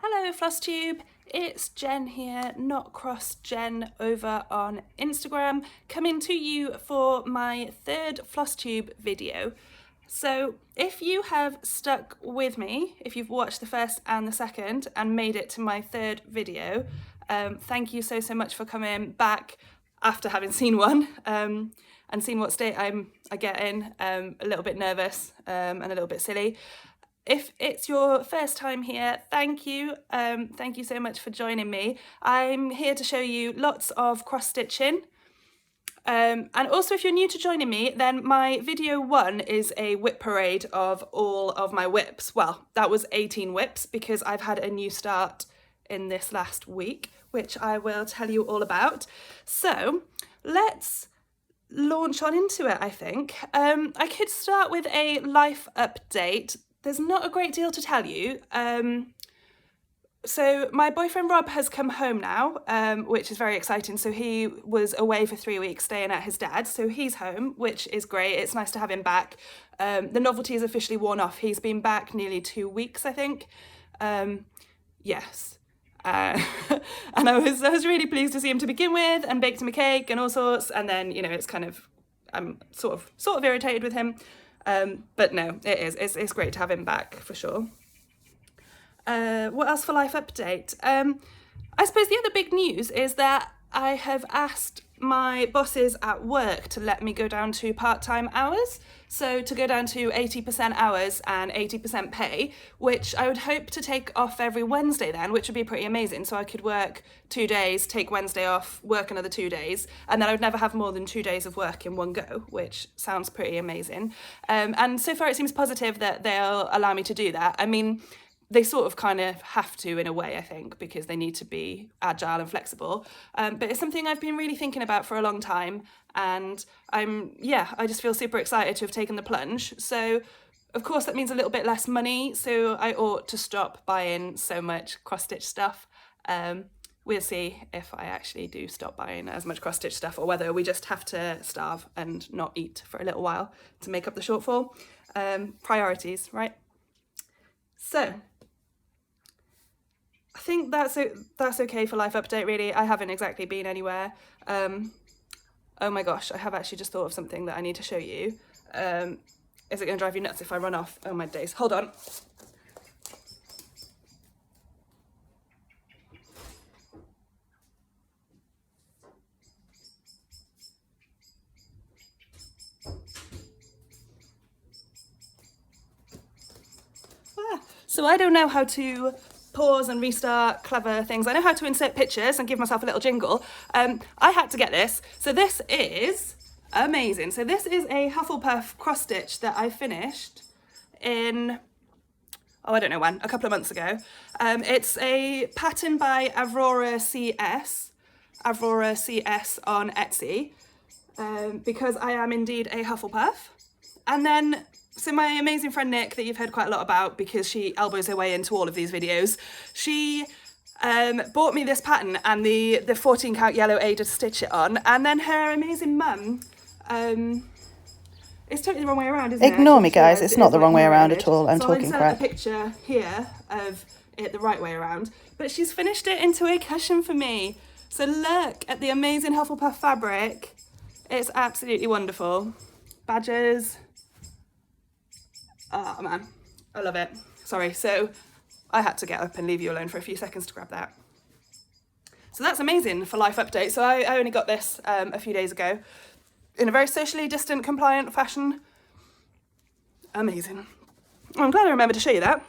Hello Flosstube, it's Jen here, not cross Jen over on Instagram, coming to you for my third Flosstube video. So if you have stuck with me, if you've watched the first and the second and made it to my third video, thank you so much for coming back after having seen one and seen what state I get in, a little bit nervous and a little bit silly. If it's your first time here, thank you. Thank you so much for joining me. I'm here to show you lots of cross stitching. And also if you're new to joining me, then my video 1 is a whip parade of all of my whips. Well, that was 18 whips because I've had a new start in this last week, which I will tell you all about. So let's launch on into it, I think. I could start with a life update. There's not a great deal to tell you. So my boyfriend Rob has come home now, which is very exciting. So he was away for 3 weeks staying at his dad's. So he's home, which is great. It's nice to have him back. The novelty is officially worn off. He's been back nearly 2 weeks, I think. Yes. And I was really pleased to see him to begin with, and baked him a cake and all sorts. And then, you know, it's kind of, I'm sort of irritated with him. But no, it's great to have him back for sure. What else for life update? I suppose the other big news is that I have asked my bosses at work to let me go down to part-time hours. So to go down to 80% hours and 80% pay, which I would hope to take off every Wednesday then, which would be pretty amazing. So I could work 2 days, take Wednesday off, work another 2 days, and then I would never have more than 2 days of work in one go, which sounds pretty amazing. And so far it seems positive that they'll allow me to do that. I mean, they sort of kind of have to in a way, I think, because they need to be agile and flexible. But it's something I've been really thinking about for a long time. And I just feel super excited to have taken the plunge. So of course that means a little bit less money. So I ought to stop buying so much cross-stitch stuff. We'll see if I actually do stop buying as much cross-stitch stuff or whether we just have to starve and not eat for a little while to make up the shortfall. Priorities, right? So I think that's okay for life update, really. I haven't exactly been anywhere. Oh my gosh, I have actually just thought of something that I need to show you. Is it going to drive you nuts if I run off? Oh my days, hold on. So I don't know how to pause and restart clever things. I know how to insert pictures and give myself a little jingle. I had to get this. So this is amazing. So this is a Hufflepuff cross stitch that I finished in, I don't know when, a couple of months ago. It's a pattern by Aurora CS on Etsy, because I am indeed a Hufflepuff. And then so my amazing friend Nick, that you've heard quite a lot about because she elbows her way into all of these videos, she bought me this pattern and the 14 count yellow A to stitch it on, and then her amazing mum, it's totally the wrong way around, isn't it? Ignore me guys, it's not the wrong way around at all, I'm talking crap. I'll insert a picture here of it the right way around, but she's finished it into a cushion for me. So look at the amazing Hufflepuff fabric, it's absolutely wonderful. Badges. Oh man, I love it. Sorry, so I had to get up and leave you alone for a few seconds to grab that. So that's amazing for life update. So I only got this a few days ago in a very socially distant, compliant fashion. Amazing. I'm glad I remembered to show you that.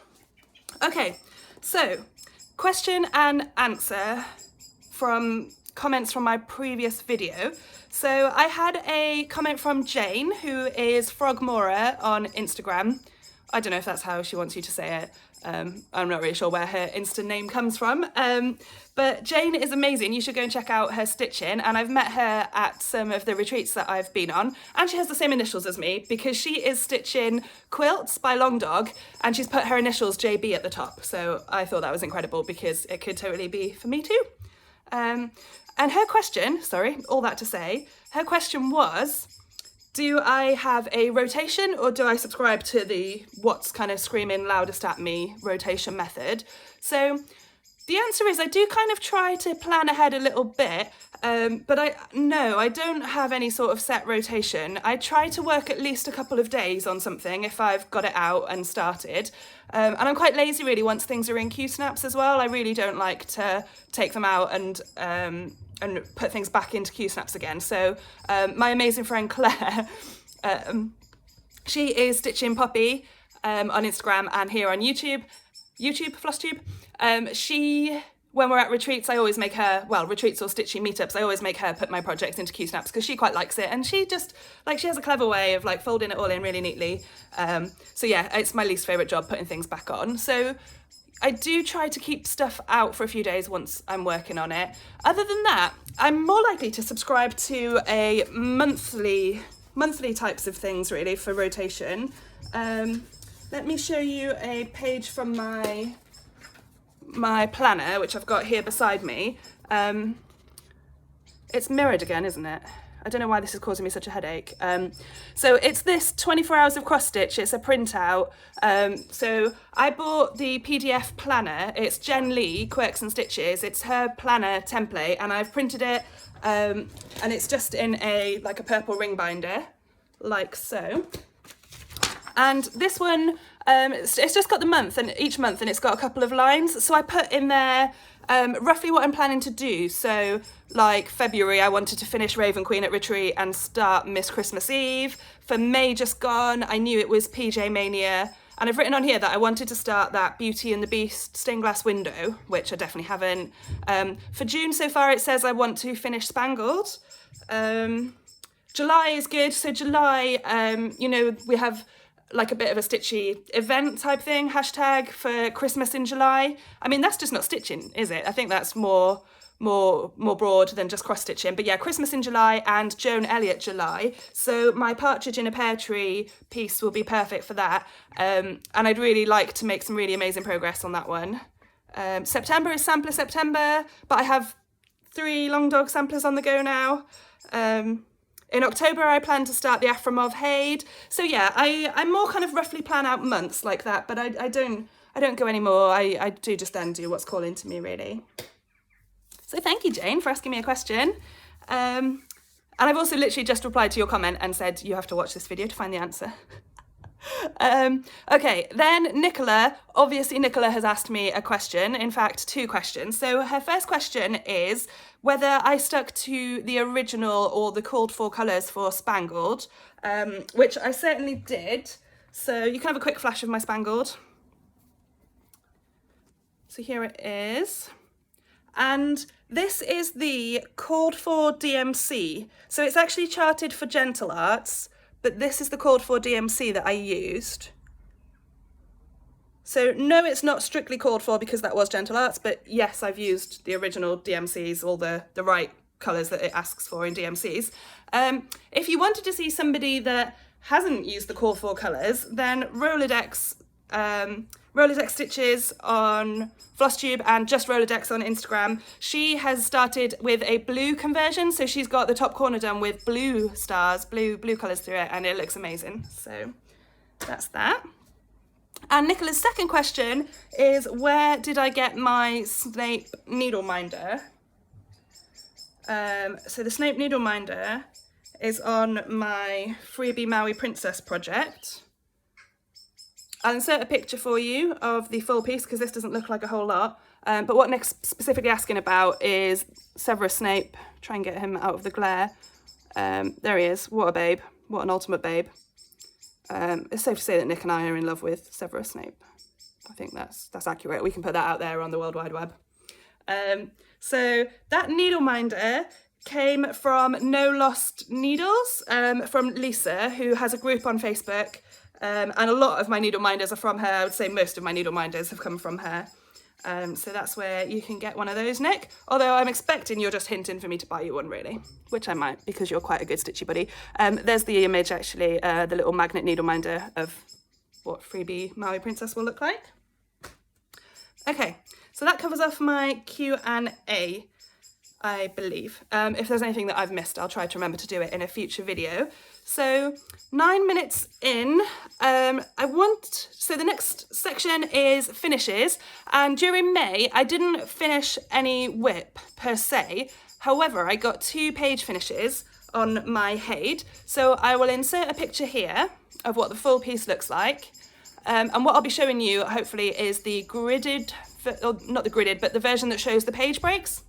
Okay, so question and answer from comments from my previous video. So I had a comment from Jane, who is Frogmora on Instagram. I don't know if that's how she wants you to say it. I'm not really sure where her Insta name comes from. But Jane is amazing. You should go and check out her stitching. And I've met her at some of the retreats that I've been on. And she has the same initials as me because she is stitching quilts by Long Dog and she's put her initials JB at the top. So I thought that was incredible because it could totally be for me too. And her question, sorry, all that to say, her question was, do I have a rotation or do I subscribe to the what's kind of screaming loudest at me rotation method? So The answer is I do kind of try to plan ahead a little bit, but I don't have any sort of set rotation. I try to work at least a couple of days on something if I've got it out and started. And I'm quite lazy really once things are in Q-snaps as well. I really don't like to take them out and put things back into Q-snaps again. So my amazing friend Claire, she is Stitchy and Poppy on Instagram and here on YouTube, Flosstube. When we're at retreats, I always make her, retreats or Stitchy meetups, I always make her put my projects into Q-snaps because she quite likes it, and she just, she has a clever way of folding it all in really neatly. So yeah, it's my least favourite job, putting things back on. So I do try to keep stuff out for a few days once I'm working on it. Other than that, I'm more likely to subscribe to a monthly types of things really for rotation. Let me show you a page from my planner, which I've got here beside me. It's mirrored again, isn't it? I don't know why this is causing me such a headache. So it's this 24 hours of cross stitch. It's a printout. So I bought the PDF planner. It's Jen Lee, Quirks and Stitches. It's her planner template, and I've printed it, and it's just in a purple ring binder, like so. And this one, it's just got the month and each month, and it's got a couple of lines. So I put in there roughly what I'm planning to do. So February, I wanted to finish Raven Queen at Retreat and start Miss Christmas Eve. For May just gone, I knew it was PJ Mania. And I've written on here that I wanted to start that Beauty and the Beast stained glass window, which I definitely haven't. For June so far, it says I want to finish Spangled. July is good. So July, we have a bit of a Stitchy event type thing, hashtag for Christmas in July. I mean, that's just not stitching, is it? I think that's more broad than just cross stitching. But yeah, Christmas in July and Joan Elliott July. So my Partridge in a Pear Tree piece will be perfect for that. And I'd really like to make some really amazing progress on that one. September is Sampler September, but I have 3 Long Dog samplers on the go now. In October, I plan to start the Aframov Haid. So yeah, I more kind of roughly plan out months like that, but I don't go anymore. I do just then do what's calling to me, really. So thank you, Jane, for asking me a question. And I've also literally just replied to your comment and said you have to watch this video to find the answer. Okay, then Nicola has asked me a question, in fact 2 questions. So her first question is whether I stuck to the original or the called for colours for Spangled, which I certainly did. So you can have a quick flash of my Spangled. So here it is. And this is the called for DMC. So it's actually charted for Gentle Arts, but this is the called for DMC that I used. So no, it's not strictly called for because that was Gentle Arts, but yes, I've used the original DMCs, all the right colours that it asks for in DMCs. If you wanted to see somebody that hasn't used the call for colours, then Rolodex Stitches on Flosstube and just Rolodex on Instagram. She has started with a blue conversion, so she's got the top corner done with blue stars, blue colours through it, and it looks amazing. So that's that. And Nicola's second question is, where did I get my Snape needle minder? So the Snape needle minder is on my Freebie Maui Princess project. I'll insert a picture for you of the full piece because this doesn't look like a whole lot. But what Nick's specifically asking about is Severus Snape. Try and get him out of the glare. There he is. What a babe. What an ultimate babe. It's safe to say that Nick and I are in love with Severus Snape. I think that's accurate. We can put that out there on the World Wide Web. So that needle minder came from No Lost Needles, from Lisa, who has a group on Facebook. And a lot of my needle minders are from her. I would say most of my needle minders have come from her. So that's where you can get one of those, Nick. Although I'm expecting you're just hinting for me to buy you one, really, which I might, because you're quite a good Stitchy buddy. There's the image, actually, the little magnet needle minder of what Freebie Maui Princess will look like. Okay, so that covers off my Q&A, I believe. If there's anything that I've missed, I'll try to remember to do it in a future video. So 9 minutes in, so the next section is finishes, and during May I didn't finish any WIP per se. However, I got 2 page finishes on my Haid, so I will insert a picture here of what the full piece looks like, and what I'll be showing you hopefully is the gridded, or not the gridded, but the version that shows the page breaks.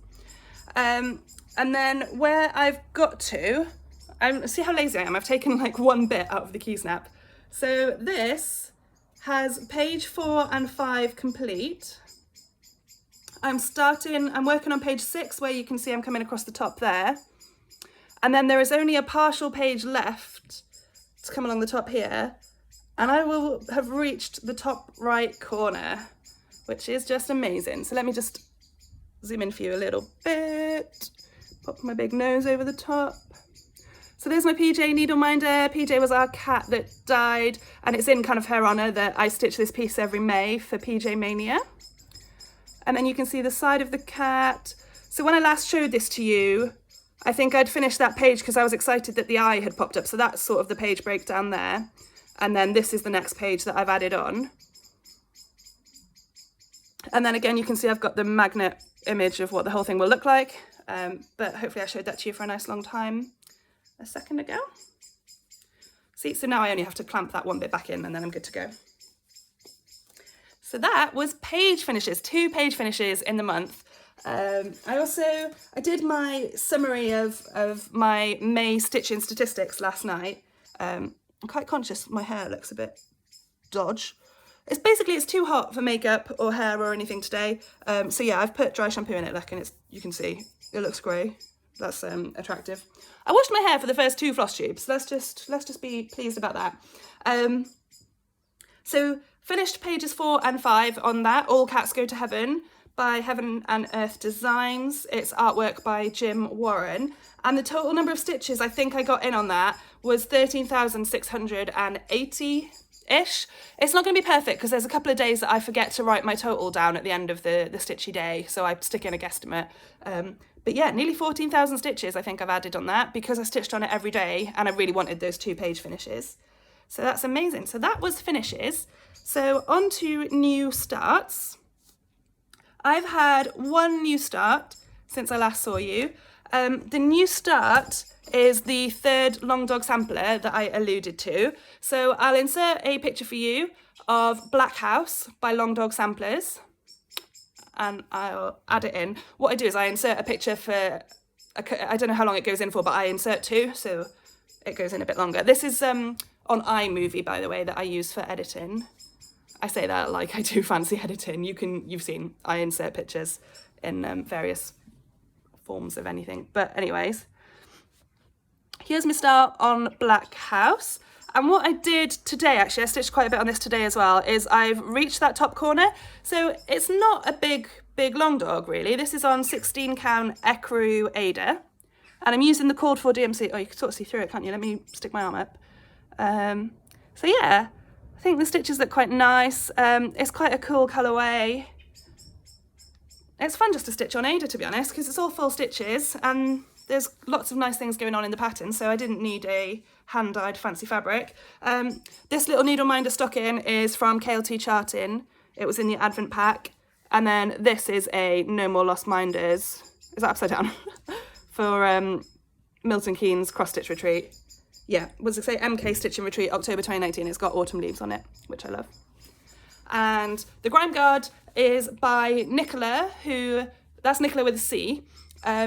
And then where I've got to, see how lazy I am, I've taken like one bit out of the key snap. So this has page 4 and 5 complete. I'm working on page 6 where you can see I'm coming across the top there. And then there is only a partial page left to come along the top here. And I will have reached the top right corner, which is just amazing. So let me just zoom in for you a little bit. Pop my big nose over the top. So there's my PJ Needleminder. PJ was our cat that died, and it's in kind of her honour that I stitch this piece every May for PJ Mania. And then you can see the side of the cat. So when I last showed this to you, I think I'd finished that page because I was excited that the eye had popped up. So that's sort of the page breakdown there. And then this is the next page that I've added on. And then again, you can see I've got the magnet image of what the whole thing will look like. But hopefully I showed that to you for a nice long time a second ago. See, so now I only have to clamp that one bit back in and then I'm good to go. So that was page finishes, 2 page finishes in the month. I did my summary of my May stitching statistics last night. I'm quite conscious my hair looks a bit dodge. It's too hot for makeup or hair or anything today. So yeah, I've put dry shampoo in it, like, and you can see it looks grey. That's attractive. I washed my hair for the first 2 floss tubes. Let's just be pleased about that. So finished pages 4 and 5 on that. All Cats Go to Heaven by Heaven and Earth Designs. It's artwork by Jim Warren. And the total number of stitches I think I got in on that was 13,680-ish. It's not going to be perfect because there's a couple of days that I forget to write my total down at the end of the stitchy day, so I stick in a guesstimate. But yeah, nearly 14,000 stitches I think I've added on that because I stitched on it every day and I really wanted those 2 page finishes. So that's amazing. So that was finishes. So on to new starts. I've had 1 new start since I last saw you. The new start is the 3rd Long Dog sampler that I alluded to. So I'll insert a picture for you of Black House by Long Dog Samplers and I'll add it in. What I do is I insert a picture for, I don't know how long it goes in for, but I insert 2, so it goes in a bit longer. This is on iMovie, by the way, that I use for editing. I say that like I do fancy editing. You've seen I insert pictures in various forms of anything. But anyways, here's my start on Black House. And what I did today, actually, I stitched quite a bit on this today as well, is I've reached that top corner. So it's not a big long dog, really. This is on 16 count Ecru Ada. And I'm using the called for DMC. Oh, you can sort of see through it, can't you? Let me stick my arm up. So yeah, I think the stitches look quite nice. It's quite a cool colourway. It's fun just to stitch on Ada, to be honest, because it's all full stitches and there's lots of nice things going on in the pattern, so I didn't need a hand-dyed fancy fabric. This little Needleminder stocking is from KLT Charting. It was in the Advent pack. And then this is a No More Lost Minders. Is that upside down? For Milton Keynes Cross Stitch Retreat. Yeah, was it say MK Stitching Retreat, October 2019. It's got autumn leaves on it, which I love. And the Grime Guard is by Nicola, that's Nicola with a C.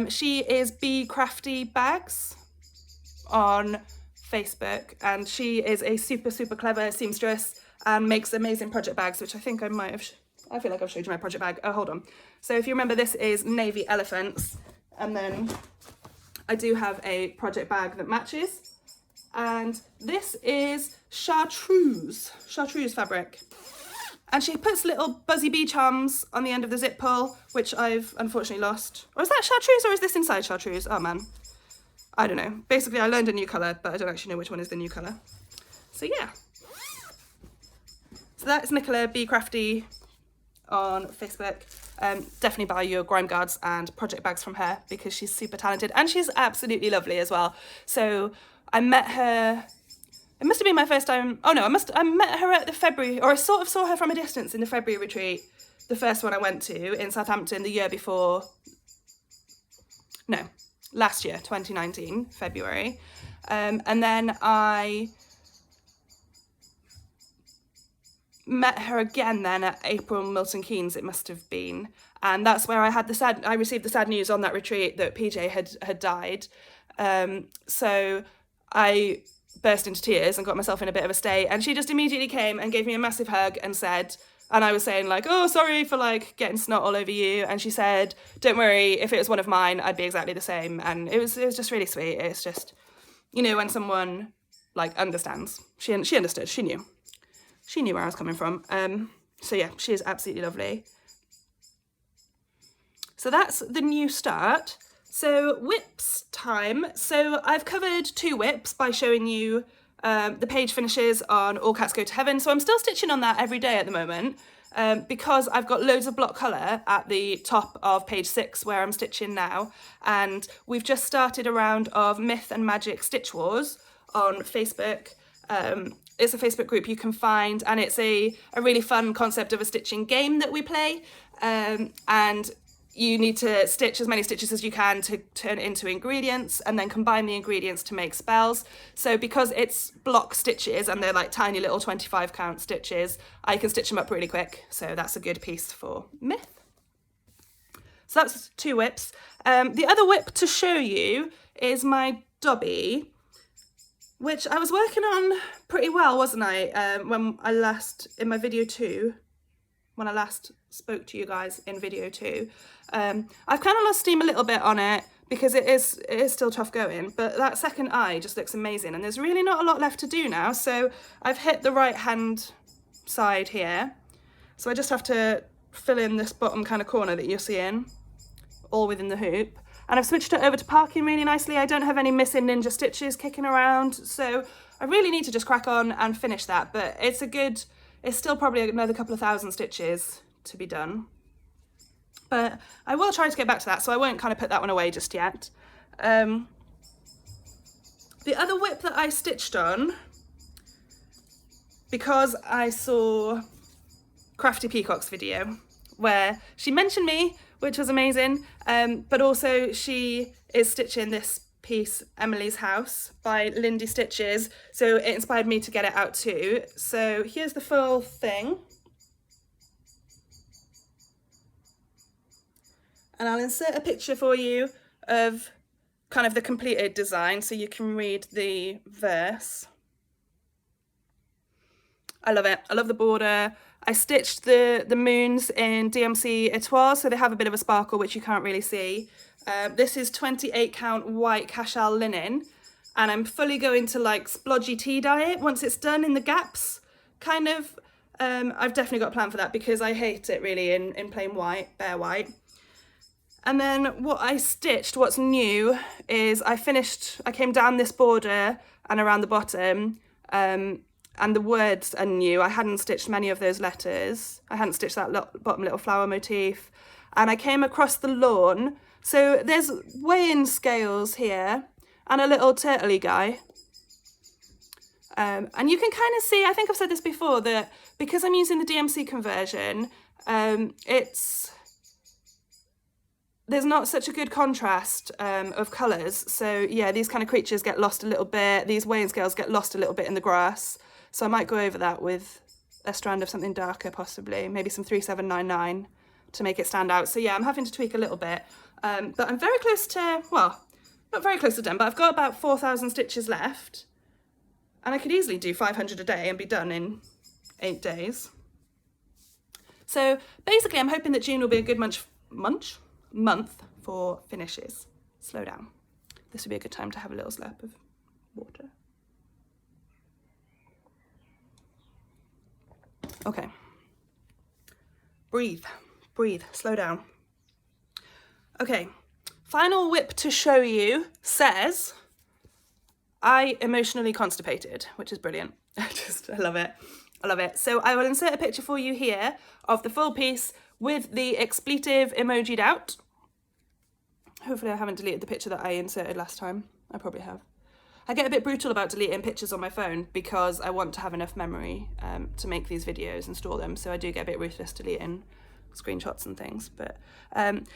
She is Be Crafty Bags on Facebook, and she is a super clever seamstress and makes amazing project bags, which I think I feel like I've showed you my project bag. Oh, hold on. So if you remember, this is Navy Elephants, and then I do have a project bag that matches, and this is chartreuse fabric. And she puts little buzzy bee charms on the end of the zip pull, which I've unfortunately lost. Or is that chartreuse or is this inside chartreuse? Oh man, I don't know. Basically, I learned a new colour, but I don't actually know which one is the new colour. So yeah. So that's Nicola Be Crafty on Facebook. Definitely buy your grime guards and project bags from her because she's super talented and she's absolutely lovely as well. So I met her, it must have been my first time, oh no, I met her at the February, or I sort of saw her from a distance in the February retreat, the first one I went to in Southampton the year before, no, last year, 2019, February. And then I met her again then at April Milton Keynes, it must have been. And that's where I received the sad news on that retreat that PJ had died. So I burst into tears and got myself in a bit of a state, and she just immediately came and gave me a massive hug and said, and I was saying like, oh, sorry for like getting snot all over you, and she said, don't worry, if it was one of mine, I'd be exactly the same. And it was just really sweet. It's just, you know, when someone like understands, she understood, she knew where I was coming from. So yeah, she is absolutely lovely. So that's the new start. So whips time. So I've covered 2 whips by showing you the page finishes on All Cats Go to Heaven. So I'm still stitching on that every day at the moment because I've got loads of block colour at the top of page 6 where I'm stitching now. And we've just started a round of Myth and Magic Stitch Wars on Facebook. It's a Facebook group you can find, and it's a really fun concept of a stitching game that we play. And you need to stitch as many stitches as you can to turn it into ingredients, and then combine the ingredients to make spells. So because it's block stitches and they're like tiny little 25 count stitches, I can stitch them up really quick. So that's a good piece for Myth. So that's 2 whips. The other whip to show you is my Dobby, which I was working on pretty well, wasn't I? When I last, in my video 2, when I last spoke to you guys in video 2. I've kind of lost steam a little bit on it because it is still tough going, but that second eye just looks amazing, and there's really not a lot left to do now. So I've hit the right hand side here. So I just have to fill in this bottom kind of corner that you're seeing, all within the hoop. And I've switched it over to parking really nicely. I don't have any missing ninja stitches kicking around, so I really need to just crack on and finish that, but it's still probably another couple of thousand stitches to be done. But I will try to get back to that, so I won't kind of put that one away just yet. The other whip that I stitched on, because I saw Crafty Peacock's video, where she mentioned me, which was amazing, but also she is stitching this piece, Emily's House, by Lindy Stitches, so it inspired me to get it out too. So here's the full thing. And I'll insert a picture for you of kind of the completed design so you can read the verse. I love it. I love the border. I stitched the moons in DMC Etoile, so they have a bit of a sparkle, which you can't really see. This is 28 count white cashel linen, and I'm fully going to like splodgy tea dye it once it's done in the gaps, kind of. I've definitely got a plan for that because I hate it really in plain white, bare white. And then what I stitched, what's new, is I came down this border and around the bottom, and the words are new. I hadn't stitched many of those letters. I hadn't stitched that bottom little flower motif. And I came across the lawn. So there's weighing scales here and a little turtley guy. And you can kind of see, I think I've said this before, that because I'm using the DMC conversion, there's not such a good contrast of colours. So yeah, these kind of creatures get lost a little bit. These weighing scales get lost a little bit in the grass. So I might go over that with a strand of something darker, possibly, maybe some 3799 to make it stand out. So yeah, I'm having to tweak a little bit. But I'm very close to, well, not very close to done, but I've got about 4,000 stitches left. And I could easily do 500 a day and be done in 8 days. So basically, I'm hoping that June will be a good month for finishes. Slow down. This would be a good time to have a little slurp of water. Okay. Breathe, slow down. Okay, final whip to show you says, I emotionally constipated, which is brilliant. I love it. I love it. So I will insert a picture for you here of the full piece with the expletive emoji'd out. Hopefully I haven't deleted the picture that I inserted last time. I probably have. I get a bit brutal about deleting pictures on my phone because I want to have enough memory to make these videos and store them. So I do get a bit ruthless deleting screenshots and things. But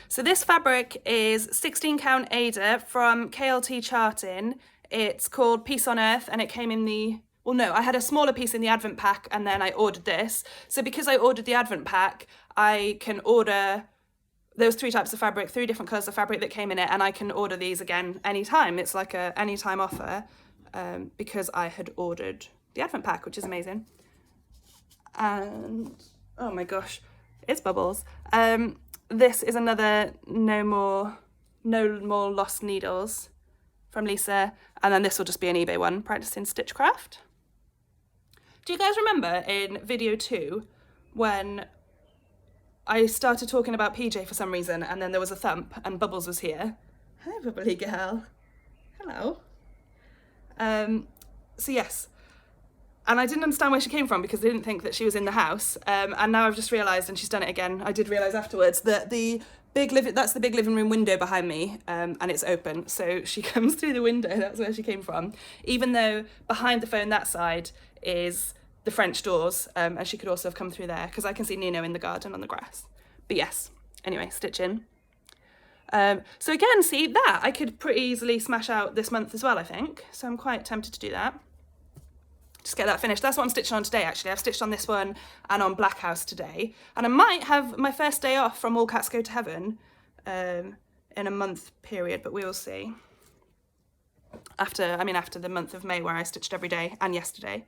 so this fabric is 16 count Ada from KLT Charting. It's called Peace on Earth, and it came in the, well, no, I had a smaller piece in the Advent pack, and then I ordered this. So because I ordered the Advent pack, I can order, there was 3 types of fabric, 3 different colours of fabric that came in it, and I can order these again anytime. It's like a anytime offer because I had ordered the Advent pack, which is amazing. And, oh my gosh, it's bubbles. This is another No More Lost Needles from Lisa, and then this will just be an eBay one, practicing stitchcraft. Do you guys remember in video 2 when I started talking about PJ for some reason, and then there was a thump and Bubbles was here? Hi, bubbly girl. Hello. So yes, and I didn't understand where she came from because I didn't think that she was in the house, and now I've just realised, and she's done it again, I did realise afterwards, that that's the big living room window behind me, and it's open, so she comes through the window. That's where she came from, even though behind the phone that side is the French doors, and she could also have come through there because I can see Nino in the garden on the grass. But yes, anyway, stitching. So again, see that I could pretty easily smash out this month as well, I think, so I'm quite tempted to do that. Just get that finished. That's what I'm stitching on today, actually. I've stitched on this one and on Black House today. And I might have my first day off from All Cats Go to Heaven in a month period, but we will see. After the month of May where I stitched every day and yesterday.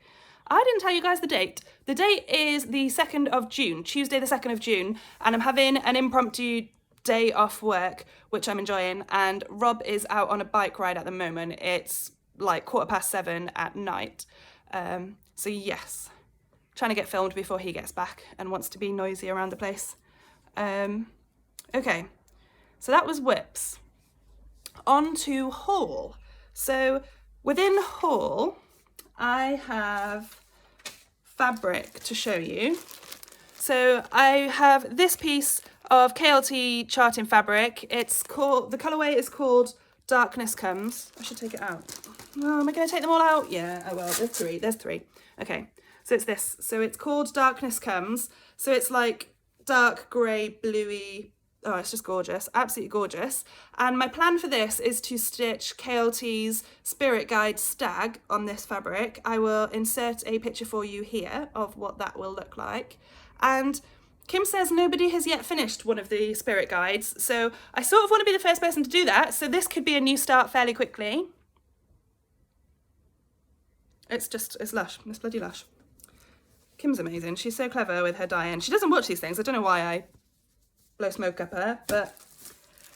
I didn't tell you guys the date. The date is the 2nd of June, Tuesday the 2nd of June, and I'm having an impromptu day off work, which I'm enjoying, and Rob is out on a bike ride at the moment. It's like 7:15 at night. So yes, trying to get filmed before he gets back and wants to be noisy around the place. Okay, so that was whips. On to haul. So within haul, I have fabric to show you. So I have this piece of KLT Charting fabric. It's called, the colourway is called Darkness Comes. I should take it out. Oh, am I going to take them all out? Yeah, I will. There's three. Okay, so it's this. So it's called Darkness Comes. So it's like dark grey, bluey. Oh, it's just gorgeous. Absolutely gorgeous. And my plan for this is to stitch KLT's Spirit Guide Stag on this fabric. I will insert a picture for you here of what that will look like. And Kim says nobody has yet finished one of the Spirit Guides. So I sort of want to be the first person to do that. So this could be a new start fairly quickly. It's lush. It's bloody lush. Kim's amazing. She's so clever with her dye-in. She doesn't watch these things. I don't know why I blow smoke up her, but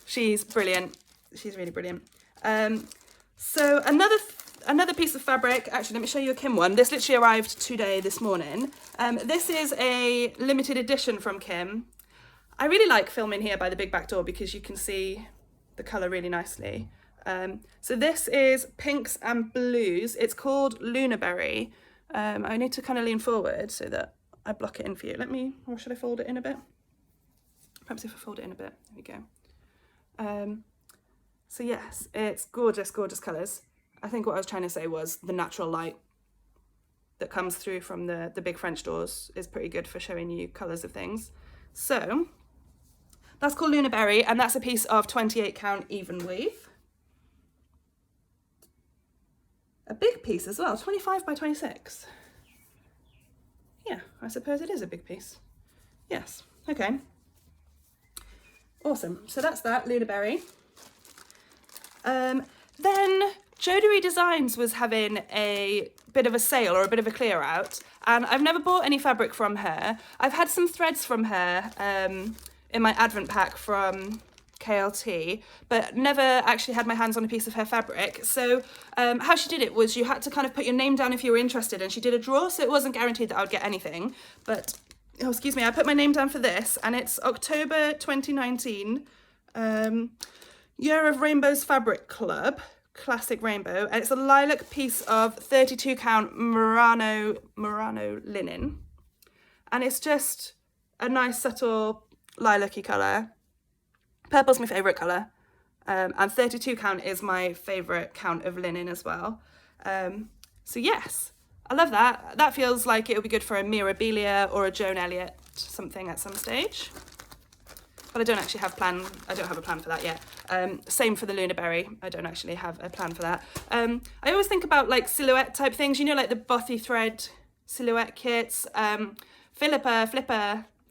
she's brilliant. She's really brilliant. So another piece of fabric. Actually, let me show you a Kim one. This literally arrived this morning. This is a limited edition from Kim. I really like filming here by the big back door because you can see the colour really nicely. So this is pinks and blues. It's called Lunaberry. I need to kind of lean forward so that I block it in for you. Or should I fold it in a bit? Perhaps if I fold it in a bit. There we go. So yes, it's gorgeous, gorgeous colours. I think what I was trying to say was the natural light that comes through from the big French doors is pretty good for showing you colours of things. So that's called Lunaberry, and that's a piece of 28 count even weave. A big piece as well, 25 by 26. Yeah, I suppose it is a big piece. Yes, okay. Awesome, so that's that, Lunaberry. Then Jodery Designs was having a bit of a sale or a bit of a clear out, and I've never bought any fabric from her. I've had some threads from her in my Advent pack from KLT, but never actually had my hands on a piece of her fabric. So how she did it was you had to kind of put your name down if you were interested, and she did a draw, so it wasn't guaranteed that I would get anything. But, oh, excuse me, I put my name down for this, and it's October 2019, Year of Rainbows Fabric Club, Classic Rainbow, and it's a lilac piece of 32 count Murano linen. And it's just a nice subtle lilac-y colour. Purple's my favourite colour. And 32 count is my favourite count of linen as well. So yes, I love that. That feels like it would be good for a Mirabilia or a Joan Elliott something at some stage. But I don't actually have I don't have a plan for that yet. Same for the Lunaberry. I don't actually have a plan for that. I always think about like silhouette type things, you know, like the bothy thread silhouette kits.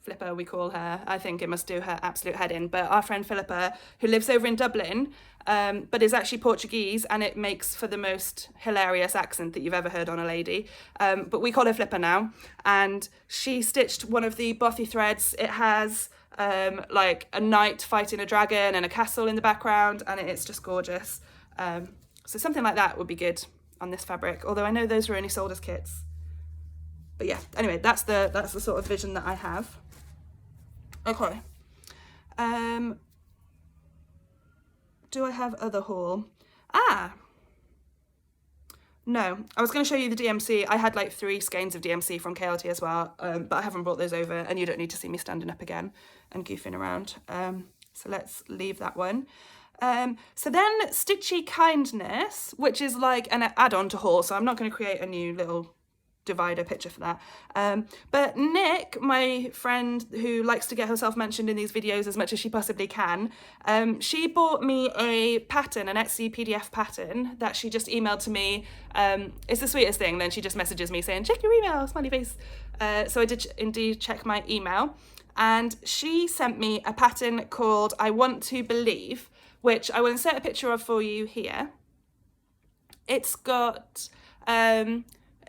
Flipper, we call her. I think it must do her absolute head in. But our friend Philippa, who lives over in Dublin, but is actually Portuguese, and it makes for the most hilarious accent that you've ever heard on a lady. But we call her Flipper now. And she stitched one of the bothy threads. It has like a knight fighting a dragon and a castle in the background, and it's just gorgeous. So something like that would be good on this fabric, although I know those were only sold as kits. But yeah, anyway, that's the sort of vision that I have. Okay. Do I have other haul? No, I was going to show you the DMC. I had like 3 skeins of DMC from KLT as well, but I haven't brought those over, and you don't need to see me standing up again and goofing around. So let's leave that one. So then Stitchy Kindness, which is like an add-on to haul, so I'm not going to create a new little divider picture for that. But Nick, my friend who likes to get herself mentioned in these videos as much as she possibly can, she bought me a pattern, an Etsy PDF pattern that she just emailed to me. It's the sweetest thing. Then she just messages me saying, check your email, smiley face. So I did indeed check my email, and she sent me a pattern called I Want to Believe, which I will insert a picture of for you here. It's got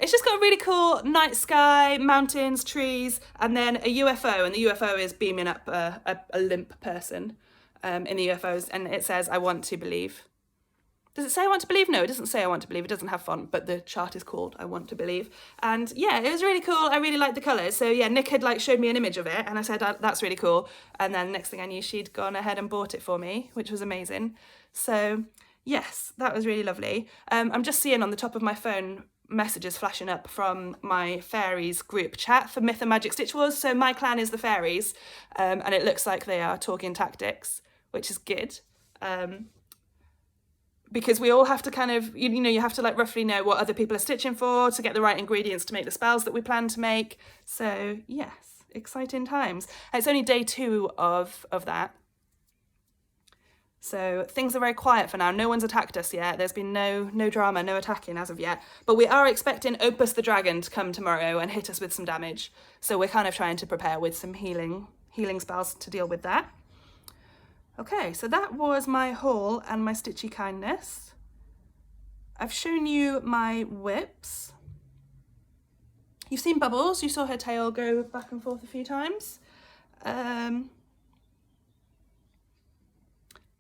it's just got a really cool night sky, mountains, trees, and then a UFO, and the UFO is beaming up a limp person in the UFOs, and it says, I want to believe. Does it say I want to believe? No, it doesn't say I want to believe. It doesn't have font, but the chart is called I Want to Believe. And yeah, it was really cool. I really liked the colours. So yeah, Nick had like showed me an image of it, and I said, that's really cool. And then next thing I knew, she'd gone ahead and bought it for me, which was amazing. So yes, that was really lovely. I'm just seeing on the top of my phone messages flashing up from my fairies group chat for Myth and Magic Stitch Wars. So my clan is the fairies, and it looks like they are talking tactics, which is good. Because we all have to kind of, you know, you have to like roughly know what other people are stitching for to get the right ingredients to make the spells that we plan to make. So yes, exciting times. It's only day 2 of that. So things are very quiet for now. No one's attacked us yet. There's been no drama, no attacking as of yet. But we are expecting Opus the Dragon to come tomorrow and hit us with some damage. So we're kind of trying to prepare with some healing spells to deal with that. Okay, so that was my haul and my Stitchy Kindness. I've shown you my whips. You've seen Bubbles. You saw her tail go back and forth a few times.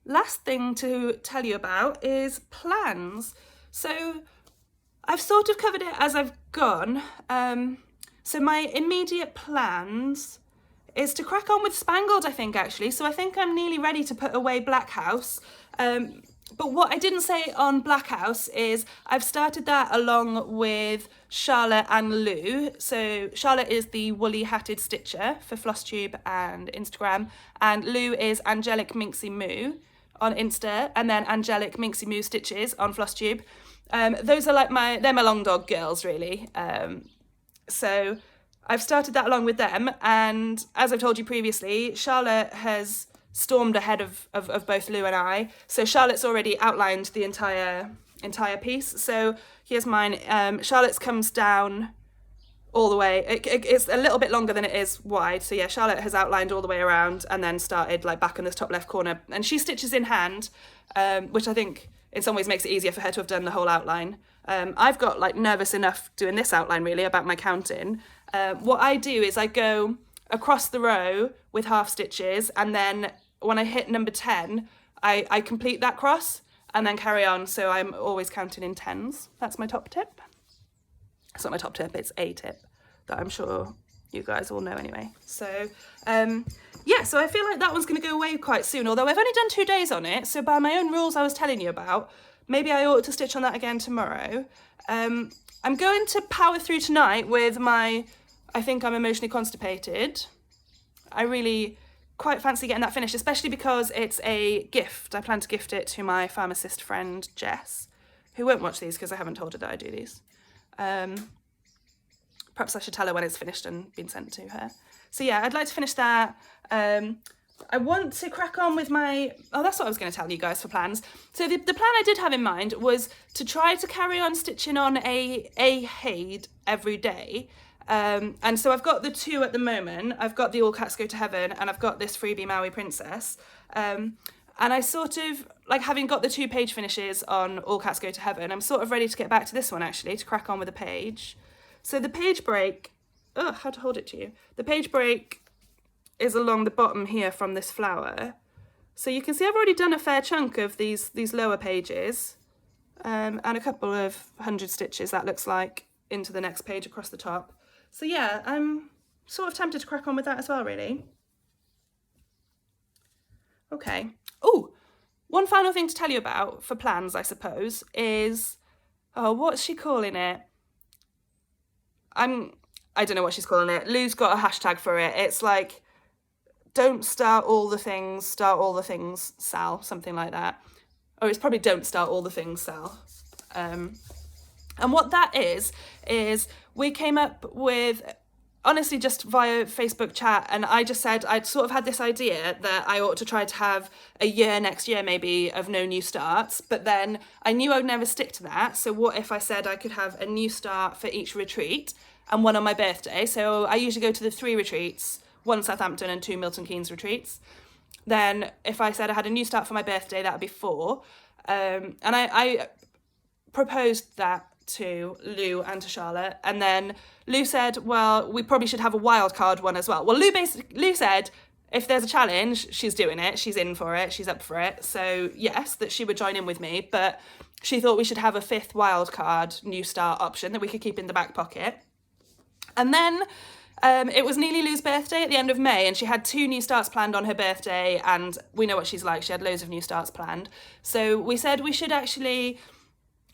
Last thing to tell you about is plans. So I've sort of covered it as I've gone. So my immediate plans is to crack on with Spangled, I think, actually. So I think I'm nearly ready to put away Black House. But what I didn't say on Black House is I've started that along with Charlotte and Lou. So Charlotte is the Woolly Hatted Stitcher for Flosstube and Instagram, and Lou is Angelic Minxie Moo on Insta, and then Angelic Minxie Moo Stitches on Flosstube. Those are like they're my long dog girls, really. So I've started that along with them, and as I've told you previously, Charlotte has stormed ahead of both Lou and I. So Charlotte's already outlined the entire piece. So here's mine. Charlotte's comes down all the way. It's a little bit longer than it is wide. So yeah, Charlotte has outlined all the way around and then started like back in this top left corner. And she stitches in hand, which I think in some ways makes it easier for her to have done the whole outline. I've got like nervous enough doing this outline really about my counting. What I do is I go across the row with half stitches, and then when I hit number 10, I complete that cross and then carry on. So I'm always counting in 10s. That's my top tip. It's not my top tip, it's a tip that I'm sure you guys all know anyway. So yeah, so I feel like that one's going to go away quite soon, although I've only done 2 days on it. So by my own rules I was telling you about, maybe I ought to stitch on that again tomorrow. I'm going to power through tonight with my I Think I'm Emotionally Constipated. I really quite fancy getting that finished, especially because it's a gift. I plan to gift it to my pharmacist friend Jess, who won't watch these because I haven't told her that I do these. Perhaps I should tell her when it's finished and been sent to her. So yeah, I'd like to finish that. I want to crack on with my... Oh, that's what I was going to tell you guys for plans. So the plan I did have in mind was to try to carry on stitching on a Haid every day. And so I've got the two at the moment. I've got the All Cats Go to Heaven and I've got this Freebie Maui Princess. And I sort of, like, having got the 2 page finishes on All Cats Go to Heaven, I'm sort of ready to get back to this one, actually, to crack on with a page. So the page break... Oh, how to hold it to you. The page break is along the bottom here from this flower. So you can see I've already done a fair chunk of these lower pages. And a couple of 100 stitches, that looks like, into the next page across the top. So yeah, I'm sort of tempted to crack on with that as well, really. Okay. Oh, one final thing to tell you about for plans, I suppose, is... Oh, what's she calling it? I don't know what she's calling it. Lou's got a hashtag for it. It's like, don't start all the things, Sal, something like that. Or it's probably don't start all the things, Sal. And what that is we came up with, honestly, just via Facebook chat, and I just said I'd sort of had this idea that I ought to try to have a year next year maybe of no new starts, but then I knew I would never stick to that. So what if I said I could have a new start for each retreat and one on my birthday? So I usually go to the 3 retreats, 1 Southampton and 2 Milton Keynes retreats. Then if I said I had a new start for my birthday, that would be 4. And I proposed that to Lou and to Charlotte, and then Lou said, well, we probably should have a wild card one as well. Well, Lou said if there's a challenge, she's doing it, she's in for it, she's up for it. So yes, that she would join in with me, but she thought we should have a 5th wild card new start option that we could keep in the back pocket. And then it was nearly Lou's birthday at the end of May, and she had 2 new starts planned on her birthday, and we know what she's like, she had loads of new starts planned. So we said we should actually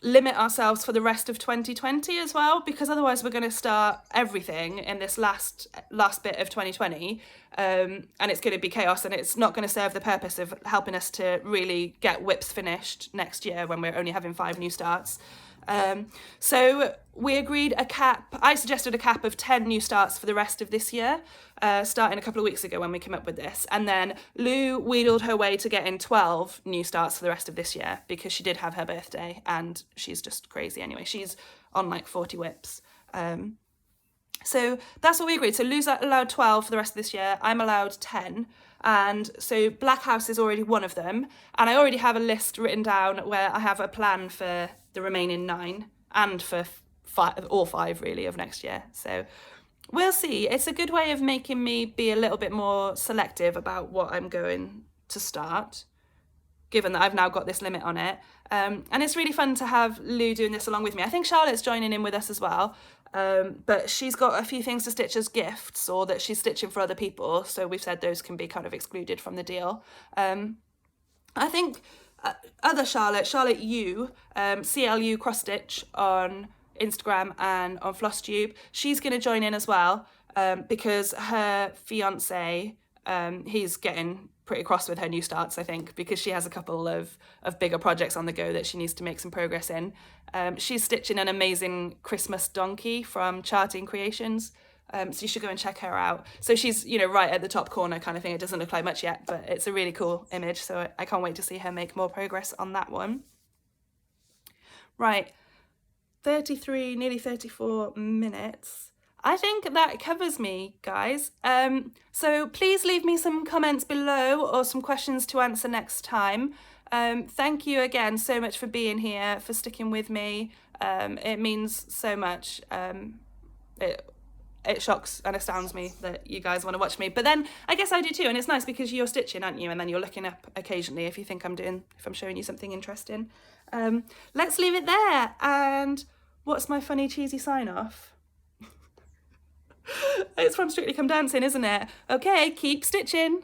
limit ourselves for the rest of 2020 as well, because otherwise we're going to start everything in this last bit of 2020, and it's going to be chaos, and it's not going to serve the purpose of helping us to really get whips finished next year when we're only having 5 new starts. So we agreed I suggested a cap of 10 new starts for the rest of this year, starting a couple of weeks ago when we came up with this. And then Lou wheedled her way to getting 12 new starts for the rest of this year because she did have her birthday and she's just crazy anyway. She's on like 40 whips. So that's what we agreed. So Lou's allowed 12 for the rest of this year. I'm allowed 10. And so Black House is already one of them. And I already have a list written down where I have a plan for the remaining 9 and for all 5 really of next year. So we'll see. It's a good way of making me be a little bit more selective about what I'm going to start, given that I've now got this limit on it. And it's really fun to have Lou doing this along with me. I think Charlotte's joining in with us as well. But she's got a few things to stitch as gifts or that she's stitching for other people. So we've said those can be kind of excluded from the deal. I think other Charlotte U, CLU Cross Stitch on Instagram and on Flosstube, she's going to join in as well because her fiance, he's getting pretty cross with her new starts, I think, because she has a couple of bigger projects on the go that she needs to make some progress in. She's stitching an amazing Christmas donkey from Charting Creations, so you should go and check her out. So she's, right at the top corner kind of thing. It doesn't look like much yet, but it's a really cool image, so I can't wait to see her make more progress on that one. Right, 33, nearly 34 minutes. I think that covers me, guys. So please leave me some comments below or some questions to answer next time. Thank you again so much for being here, for sticking with me. It means so much. It shocks and astounds me that you guys want to watch me. But then I guess I do too, and it's nice because you're stitching, aren't you? And then you're looking up occasionally if you think if I'm showing you something interesting. Let's leave it there. And what's my funny cheesy sign off? It's from Strictly Come Dancing, isn't it? Okay, keep stitching.